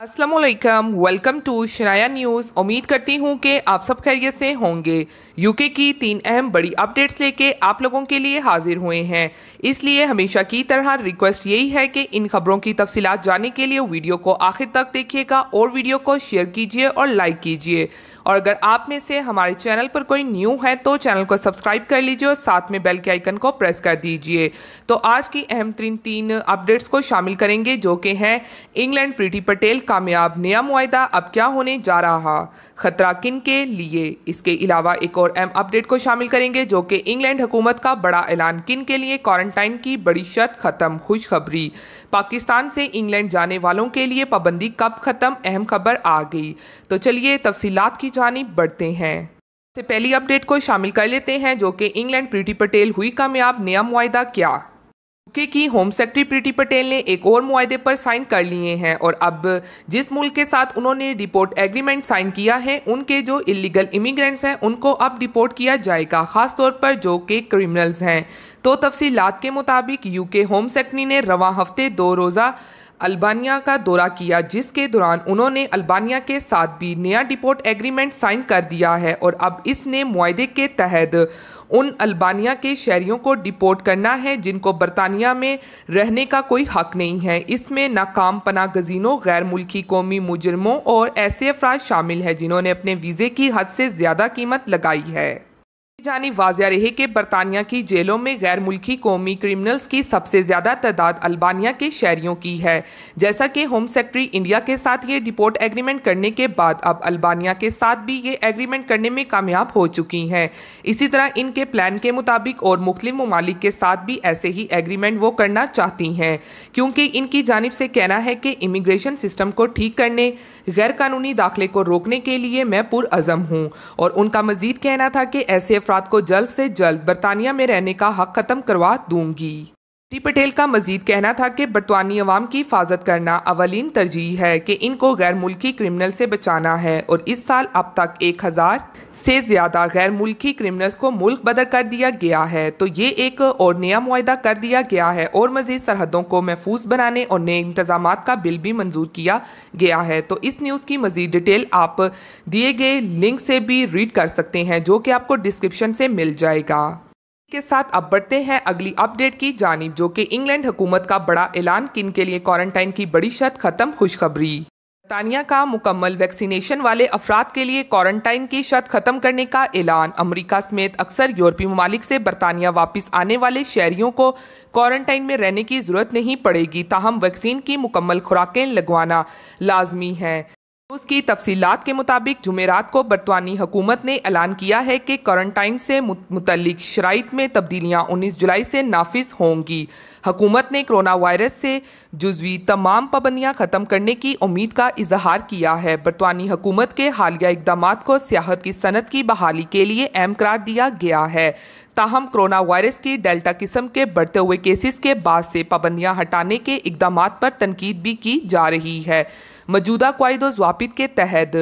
अस्सलामुअलैकुम, welcome to Shanaya news. उम्मीद करती हूँ कि आप सब खैरियत से होंगे। यूके की 3 अहम बड़ी अपडेट्स लेके आप लोगों के लिए हाजिर हुए हैं। इसलिए हमेशा की तरह रिक्वेस्ट यही है कि इन खबरों की तफसीलात जानने के लिए वीडियो को आखिर तक देखिएगा और वीडियो को शेयर कीजिए और लाइक कीजिए। और अगर आप में से हमारे चैनल पर कोई न्यू है तो चैनल को सब्सक्राइब कर लीजिए और साथ में बेल के आइकन को प्रेस कर दीजिए। तो आज की अहम तीन अपडेट्स को शामिल करेंगे जो कि हैं इंग्लैंड प्रीति पटेल कामयाब, नया मुआहदा अब क्या होने जा रहा, खतरा किन के लिए। इसके अलावा एक और अहम अपडेट को शामिल करेंगे जो कि इंग्लैंड हुकूमत का बड़ा ऐलान, किन के लिए क्वारंटाइन की बड़ी शर्त खत्म, खुशखबरी। पाकिस्तान से इंग्लैंड जाने वालों के लिए पाबंदी कब खत्म, अहम खबर आ गई। तो चलिए तफसीलात की जानिब बढ़ते हैं। सबसे पहली अपडेट को शामिल कर लेते हैं जो कि इंग्लैंड प्रीति पटेल हुई कामयाब, नया मुआहदा क्या। यूके की होम सेक्रेटरी प्रीति पटेल ने एक और मुआहदे पर साइन कर लिए हैं और अब जिस मुल्क के साथ उन्होंने डिपोर्ट एग्रीमेंट साइन किया है उनके जो इलीगल इमिग्रेंट्स हैं उनको अब डिपोर्ट किया जाएगा, खास तौर पर जो कि क्रिमिनल्स हैं। तो तफसीलात के मुताबिक यूके होम सेक्रेटरी ने रवां हफ्ते 2 रोज़ा अल्बानिया का दौरा किया, जिसके दौरान उन्होंने अल्बानिया के साथ भी नया डिपोर्ट एग्रीमेंट साइन कर दिया है और अब इसने मुआहदे के तहत उन अल्बानिया के शहरियों को डिपोर्ट करना है जिनको बरतानिया में रहने का कोई हक नहीं है। इसमें नाकाम पनाह गजीनों, गैर मुल्की कौमी मुजरमों और ऐसे अफराद शामिल हैं जिन्होंने अपने वीज़े की हद से ज़्यादा कीमत लगाई है। जानी वाज़िया रहे कि बरतानिया की जेलों में गैर मुल्की कौमी क्रिमिनल्स की सबसे ज़्यादा तादाद अल्बानिया के शहरियों की है। जैसा कि होम सेक्रेटरी इंडिया के साथ ये डिपोर्ट एग्रीमेंट करने के बाद अब अल्बानिया के साथ भी ये एग्रीमेंट करने में कामयाब हो चुकी हैं। इसी तरह इनके प्लान के मुताबिक और मुख्तलिफ ममालिक के साथ भी ऐसे ही एग्रीमेंट वो करना चाहती हैं, क्योंकि इनकी जानिब से कहना है कि इमिग्रेशन सिस्टम को ठीक करने, गैर कानूनी दाखिले को रोकने के लिए मैं पुरअज़म हूँ। और उनका मजीद कहना था कि ऐसे अफराद को जल्द से जल्द बरतानिया में रहने का हक खत्म करवा दूंगी। प्रीति पटेल का मजीद कहना था कि बरतानी अवाम की हिफाजत करना अवलीन तरजीह है कि इनको गैर मुल्की क्रिमिनल से बचाना है और इस साल अब तक 1000 से ज़्यादा गैर मुल्की क्रिमिनल्स को मुल्क बदर कर दिया गया है। तो ये एक और नया मुआहदा कर दिया गया है और मजीद सरहदों को महफूज बनाने और नए इंतजामात का बिल भी मंजूर किया गया है। तो इस न्यूज़ की मजीद डिटेल आप दिए गए लिंक से भी रीड कर सकते हैं जो कि आपको डिस्क्रिप्शन से मिल जाएगा। के साथ अब बढ़ते हैं अगली अपडेट की जानिब जो कि इंग्लैंड हुकूमत का बड़ा ऐलान, किन के लिए क्वारंटाइन की बड़ी शर्त खत्म, खुशखबरी। बरतानिया का मुकम्मल वैक्सीनेशन वाले अफराद के लिए क्वारंटाइन की शर्त खत्म करने का ऐलान। अमेरिका समेत अक्सर यूरोपीय ममालिक से बरतानिया वापस आने वाले शहरियों को क्वारंटाइन में रहने की जरूरत नहीं पड़ेगी, ताहम वैक्सीन की मुकम्मल खुराकें लगवाना लाजमी है। उसकी तफसीलात के मुताबिक जुमेरात को बरतानी हुकूमत ने ऐलान किया है कि क्वारंटाइन से मुतल्लिक शराइत में तब्दीलियाँ 19 जुलाई से नाफिज होंगी। हुकूमत ने कोरोना वायरस से जुज़वी तमाम पाबंदियाँ ख़त्म करने की उम्मीद का इजहार किया है। बरतानी हुकूमत के हालिया इक़दामात को सियाहत की सनत की बहाली के लिए अहम करार दिया गया है, ताहम कोरोना वायरस की डेल्टा किस्म के बढ़ते हुए केसेस के बाद से पाबंदियाँ हटाने के इक़दामात पर तनकीद भी की जा रही है। मौजूदा क़वाइद ज़वाबित के तहत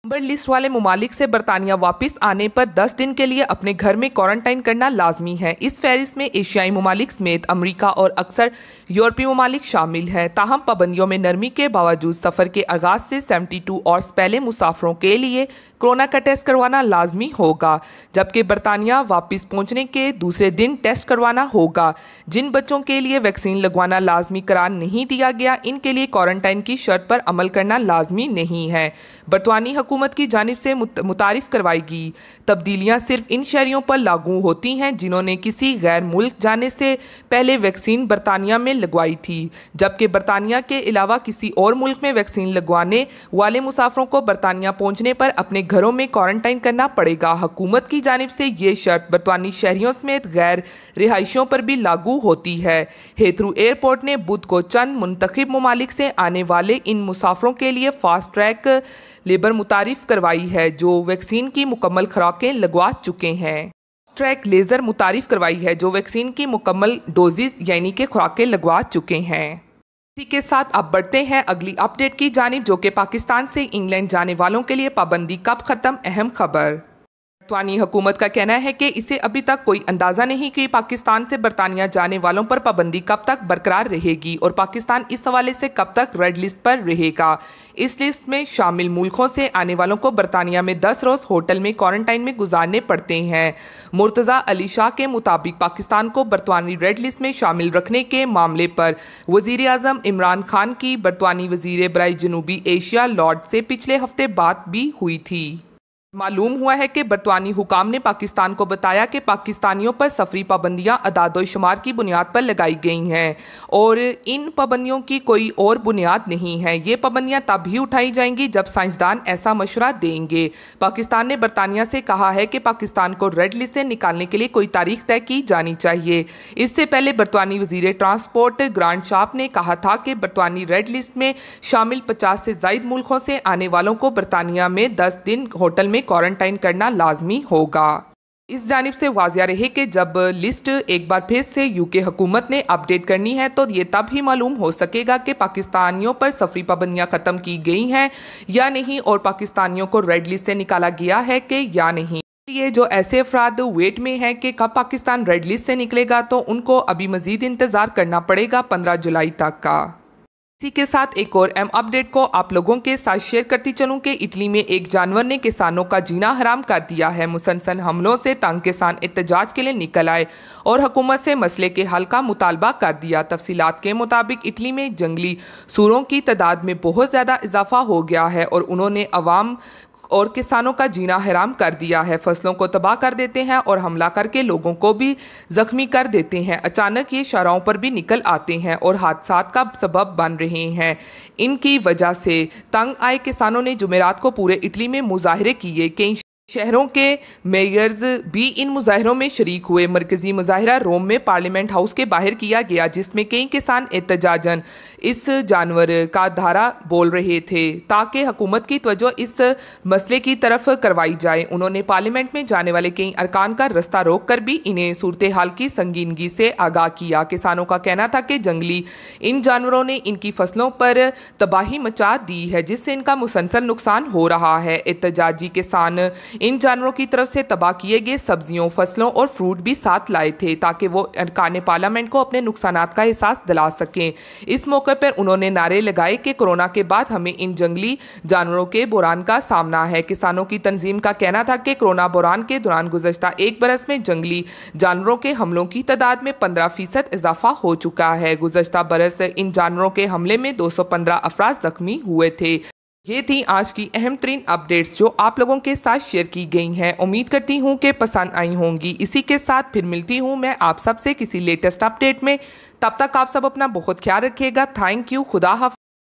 नंबर लिस्ट वाले ममालिक से बरतानिया वापस आने पर 10 दिन के लिए अपने घर में क्वारंटाइन करना लाजमी है। इस फहरिस्त में एशियाई ममालिक समेत अमेरिका और अक्सर यूरोपीय ममालिक शामिल हैं। ताहम पाबंदियों में नरमी के बावजूद सफ़र के आगाज़ से 72 आवर्स पहले मुसाफरों के लिए कोरोना का टेस्ट करवाना लाजमी होगा, जबकि बरतानिया वापस पहुँचने के दूसरे दिन टेस्ट करवाना होगा। जिन बच्चों के लिए वैक्सीन लगवाना लाजमी करार नहीं दिया गया, इनके लिए क्वारंटाइन की शर्त पर अमल करना लाजमी नहीं है। बरतानी हुकूमत की जानिब से मुतारिफ करवाई तब्दीलियाँ सिर्फ इन शहरियों पर लागू होती हैं जिन्होंने किसी गैर मुल्क जाने से पहले वैक्सीन बरतानिया में लगवाई थी, जबकि बरतानिया के अलावा किसी और मुल्क में वैक्सीन लगवाने वाले मुसाफरों को बरतानिया पहुँचने पर अपने घरों में क्वारंटाइन करना पड़ेगा। हुकूमत की जानिब से ये शर्त बरतानी शहरियों समेत गैर रिहायशियों पर भी लागू होती है। हेथ्रू एयरपोर्ट ने बुध को चंद मुंतखब ममालिक से आने वाले इन मुसाफरों के लिए फास्ट ट्रैक लेबर मुतारिफ करवाई है जो वैक्सीन की मुकम्मल खुराकें लगवा चुके हैं। ट्रैक लेज़र मुतारिफ करवाई है जो वैक्सीन की मुकम्मल डोजेज यानी कि खुराकें लगवा चुके हैं। इसी के साथ अब बढ़ते हैं अगली अपडेट की जानिब जो कि पाकिस्तान से इंग्लैंड जाने वालों के लिए पाबंदी कब खत्म, अहम खबर। बरतानी हुकूमत का कहना है कि इसे अभी तक कोई अंदाजा नहीं कि पाकिस्तान से बरतानिया जाने वालों पर पाबंदी कब तक बरकरार रहेगी और पाकिस्तान इस हवाले से कब तक रेड लिस्ट पर रहेगा। इस लिस्ट में शामिल मुल्कों से आने वालों को बरतानिया में 10 रोज होटल में क्वारंटाइन में गुजारने पड़ते हैं। मुर्तज़ा अली शाह के मुताबिक पाकिस्तान को बरतानी रेड लिस्ट में शामिल रखने के मामले पर वजीर आजम इमरान खान की बरतानी वजीर बराए जनूबी एशिया लॉर्ड से पिछले हफ्ते बात भी हुई थी। मालूम हुआ है कि बरतानी हुकाम ने पाकिस्तान को बताया कि पाकिस्तानियों पर सफरी पाबंदियां अदाद-ओ-शुमार की बुनियाद पर लगाई गई हैं और इन पाबंदियों की कोई और बुनियाद नहीं है। ये पाबंदियां तब ही उठाई जाएंगी जब साइंसदान ऐसा मशवरा देंगे। पाकिस्तान ने बरतानिया से कहा है कि पाकिस्तान को रेड लिस्ट से निकालने के लिए कोई तारीख तय की जानी चाहिए। इससे पहले बरतानी वजीर ट्रांसपोर्ट ग्रांट शार्प ने कहा था कि बरतानी रेड लिस्ट में शामिल 50 से ज़ायद मुल्कों से आने वालों को बरतानिया में 10 दिन होटल में क्वारंटाइन करना लाजमी होगा। इस जानिब से वाजिया रहे कि जब लिस्ट एक बार फिर से यूके हुकूमत ने अपडेट करनी है तो ये तब ही मालूम हो सकेगा कि पाकिस्तानियों पर सफरी पाबंदियां ख़त्म की गई हैं या नहीं और पाकिस्तानियों को रेड लिस्ट से निकाला गया है कि या नहीं। ये जो ऐसे अफराद वेट में हैं कि कब पाकिस्तान रेड लिस्ट से निकलेगा तो उनको अभी मजीद इंतज़ार करना पड़ेगा 15 जुलाई तक का। इसी के साथ एक और अहम अपडेट को आप लोगों के साथ शेयर करती चलूं कि इटली में एक जानवर ने किसानों का जीना हराम कर दिया है। मुसलसल हमलों से तंग किसान एहतजाज के लिए निकल आए और हुकूमत से मसले के हल का मुतालबा कर दिया। तफसीलात के मुताबिक इटली में जंगली सूरों की तादाद में बहुत ज़्यादा इजाफा हो गया है और उन्होंने अवाम और किसानों का जीना हराम कर दिया है। फसलों को तबाह कर देते हैं और हमला करके लोगों को भी जख्मी कर देते हैं। अचानक ये शाहराहों पर भी निकल आते हैं और हादसात का सबब बन रहे हैं। इनकी वजह से तंग आए किसानों ने जुमेरात को पूरे इटली में मुजाहरे किए। कई शहरों के मेयर्स भी इन मुजाहरों में शरीक हुए। मरकजी मुजाहरा रोम में पार्लियामेंट हाउस के बाहर किया गया जिसमें कई किसान एहतजाजन इस जानवर का धारा बोल रहे थे ताकि हुकूमत की तवज्जो इस मसले की तरफ करवाई जाए। उन्होंने पार्लियामेंट में जाने वाले कई अरकान का रास्ता रोक कर भी इन्हें सूरत हाल की संगीनगी से आगाह किया। किसानों का कहना था कि जंगली इन जानवरों ने इनकी फसलों पर तबाही मचा दी है जिससे इनका मुसलसल नुकसान हो रहा है। एहतजाजी किसान इन जानवरों की तरफ से तबाह किए गए सब्जियों, फसलों और फ्रूट भी साथ लाए थे ताकि वो अरकान पार्लियामेंट को अपने नुकसानात का एहसास दिला सकें। इस मौके पर उन्होंने नारे लगाए कि कोरोना के बाद हमें इन जंगली जानवरों के बुरान का सामना है। किसानों की तंजीम का कहना था कि कोरोना बुरान के दौरान गुज़श्ता एक बरस में जंगली जानवरों के हमलों की तादाद में 15% इजाफा हो चुका है। गुज़श्ता बरस इन जानवरों के हमले में 215 अफराद जख्मी हुए थे। ये थी आज की अहम तरीन अपडेट्स जो आप लोगों के साथ शेयर की गई हैं। उम्मीद करती हूँ कि पसंद आई होंगी। इसी के साथ फिर मिलती हूँ मैं आप सबसे किसी लेटेस्ट अपडेट में। तब तक आप सब अपना बहुत ख्याल रखिएगा। Thank you. खुदा हाफ़िज़।